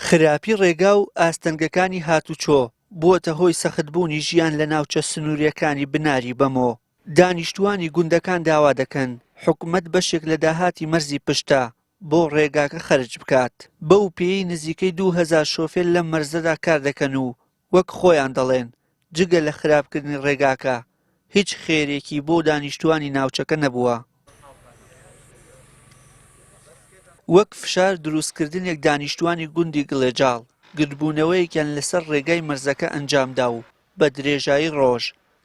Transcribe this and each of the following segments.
خراپی ڕێگا و ئاستەنگەکانی هاتوچۆ بووەتە هۆی سەختبوونی ژیان لە ناوچە سنووریەکانی بناری بەمۆ. دانیشتوانی گوندەکان داوا دەکەن حکوومەت بەشێک لە داهاتی مەرزی پشتە بۆ ڕێگاکە خەرج بکات. بەو پێی نزیکەی 2000 شۆفێر لەم مەرزەدا کار دەکەن و وەک خۆیان دەڵێن جگە لە خراپکردنی ڕێگاکە هیچ خێرێکی بۆ دانیشتوانی ناوچەکە نەبووە. وەک فشار دروستکردنێک دانیشتوانی گوندی گڵێجاڵ گرتبوونەوەیەکیان لەسەر ڕێگای مەرزەکە ئەنجامدا و بە درێژایی ڕۆژ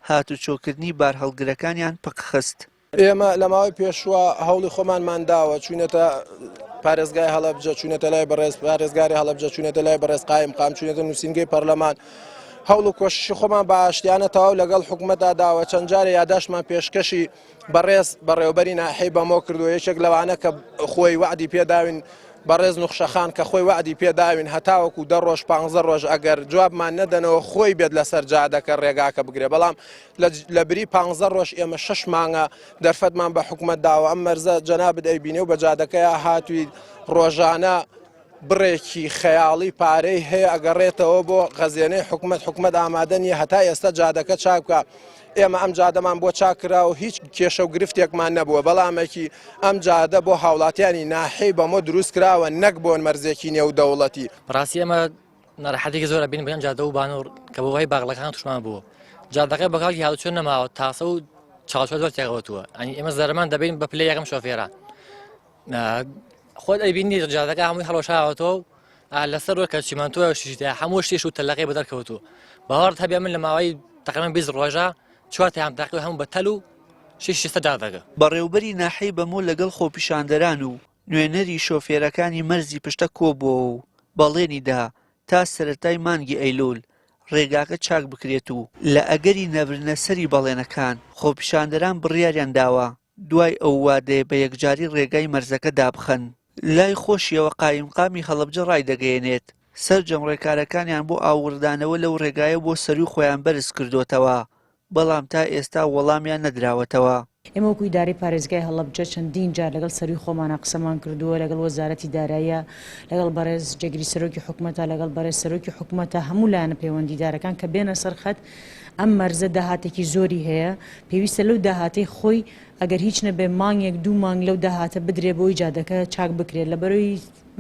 هاتوچۆکردنی بارهەڵگرەکانیان پقخست. ئێمە لە ماوەی پێشوە هەوڵی خۆمانمان داوە چوونەتە پارێزگای هەڵەبجە، چوونەتە لای بەڕێز پارێزگاری هەڵەبجە، چوونەتە لای بەڕێز قایمقام، چوونەتە نووسینگەی پەرلەمان. هەوڵ و کۆششی خۆمان بە ئاشتیانە تەواو لەگەڵ حکوومەتدا داوە. چەند جارێ یاداشمان پێشکەشی بەڕێز بەڕێوەبەری ناحەی بەمۆ کردو. یەکێک لەوانە کە خۆی وعدی پێداوین بەڕێز نوخشەخان کە خۆی وعدی پێداوین هەتاوەکو 10 ڕۆژ 15 ڕۆژ ئەگەر جوابمان نەدەنەوە خۆی بێت لەسەر جادەکە ڕێگاکە بگرێ. بەڵام لە بری 15 ڕۆژ ئێمە 6 مانگە دەرفەتمان بە حکوومەت داوە. ئەم مەرزە جەنابت ئەیبینێ و بە جادەکەیە هاتووی ڕۆژانە بڕێکی خەیاڵی پارەی هەیە ئەگەڕێتەوە بۆ خەزیێنەی حکوومەت ئامادە نیە هەتا ئێستا جادەکە چاک بکە. ئێمە ئەم جادەمان بۆ چاکرا و هیچ کێشە و گرفتێکمان نەبووە. بەڵامێکی ئەم جادە بۆ هاوڵاتیانی ناحەی بەمۆ دروست کراوە نەک بۆن مەرزێکی نێودەوڵەتی. ڕاستی ئەمە ناڕەحەتێکی زۆر بین بگەن جادە و بانوور کە بۆ وای باغڵەکان توشمان بووە. جادەکەی بە کاڵی هاتوچۆ نەماوە تاسە و چاوچۆ زۆر تێکەوتووە. ئەنی ئێمە زەرمان دەبین بە پلەی یەکەم شۆفێران. خۆت ئەیبینی جادەکە هەمووی هەڵۆشاوەتەوە لەسەر ڕۆ کە چیمانتۆە شیشتە هەموو شتێش و تەلەقەی بەدەرکەوتووە. باوەڕت هەبێ من لە ماوەی تقریباً 20 ڕۆژە چوارتیان تاقی هەموو بە تەل و شیشتە جادەکە. بەڕێوەبەری ناحەی بەمۆ لەگەڵ خۆپیشاندەران و نوێنەری شۆفێرەکانی مەرزی پشتە کۆبووە و بەڵێنیدا تا سەرەتای مانگی ئەیلوول ڕێگاکە چاک بکرێت و لە ئەگەری نەبرنە سەری بەڵێنەکان خۆپیشاندەران بڕیاریان داوە دوای ئەو وادەیە بە یەکجاری ڕێگای مەرزەکە دابخەن. لای خۆشیەوە قایمقامی هەڵەبجە ڕای دەگەیەنێت سەرجەم ڕێکارەکانیان بۆ ئاوردانەوە لەو ڕێگایە بۆ سەری خۆیان بەرز کردوتەوە بەڵام تا ئێستا وەڵامیان نەدراوەتەوە. ئێمە وەکو ئیدارەی پارێزگای هەڵەبجە چەندین جار لەگەڵ سەروی خۆمانە قسەمان کردووە لەگەڵ وەزارەتی داراییە لەگەڵ بەڕێز جێگیری سەرۆکی حکوومەتە لەگەڵ بەڕێز سەرۆکی حکوومەتە هەموو لایەنە پەیوەندیدارەکان کە بێنە سەرخەت ئەم مەرزە داهاتێکی زۆری هەیە پێویستە لەو داهاتەی خۆی ئەگەر هیچ نەبێ مانگێک دوو مانگ لەو داهاتە بدرێ بۆی جادەکە چاک بکرێت لەبەرەوەی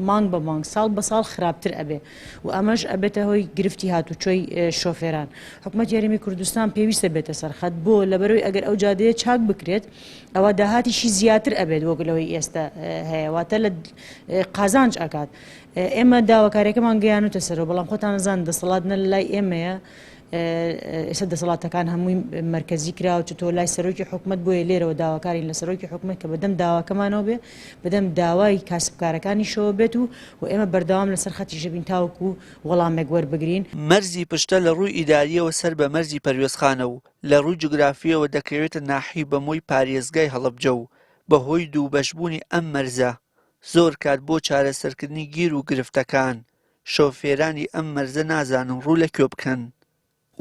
مانگ بە مانگ ساڵ بە ساڵ خراپتر ئەبێ و ئەمەش ئەبێتە هۆی گرفتی هاتوچۆی شۆفێران. حکوومەت یاریمی کوردستان پێویستە بێتە سەرخەت بۆ لەبەرەوەی ئەگەر ئەو جادەیە چاک بکرێت ئەوە داهاتیشی زیاتر ئەبێت وەگلەوەی ئێستا هەیەواتە لە قازانج ئەکات. ئێمە داواکاریەکەمان گەیانوتە سەرەوە بەڵام خۆتان نەزان دەسەڵات نە لای ئێمەیە ئێستا دەسەڵاتەکان هەمووی مرکزی کراوە تۆ لای سەرۆکی حکوومەت بۆیە لێرەوە داواکاری لە سەرۆکی حکوومەت کە بەدەم داواکەمانەوە بێ بەدەم داوای کاسبکارەکانی شەوە بێت و ئێمە بەردەوام لەسەر خەتی ژەبین تاوەکو وەڵامێک وەربگرین. مەرزی پشتە لە ڕووی ئیداریەوە سەر بە مەرزی پەروێزخانە و لە ڕووی جوگرافیەوە دەکەوێتە ناحی بەمۆی پارێزگای هەڵەبجە و بەهۆی دووبەشبوونی ئەم مەرزە زۆر کات بۆ چارەسەرکردنی گیر و گرفتەکان شۆفێرانی ئەم مەرزە نازانن ڕوو لە کوێ بکەن.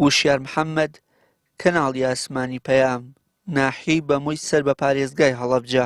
وشیار محەممەد کەناڵی ئاسمانی پەیام ناحی بەمۆی سەر بە پارێزگای هەڵەبجە.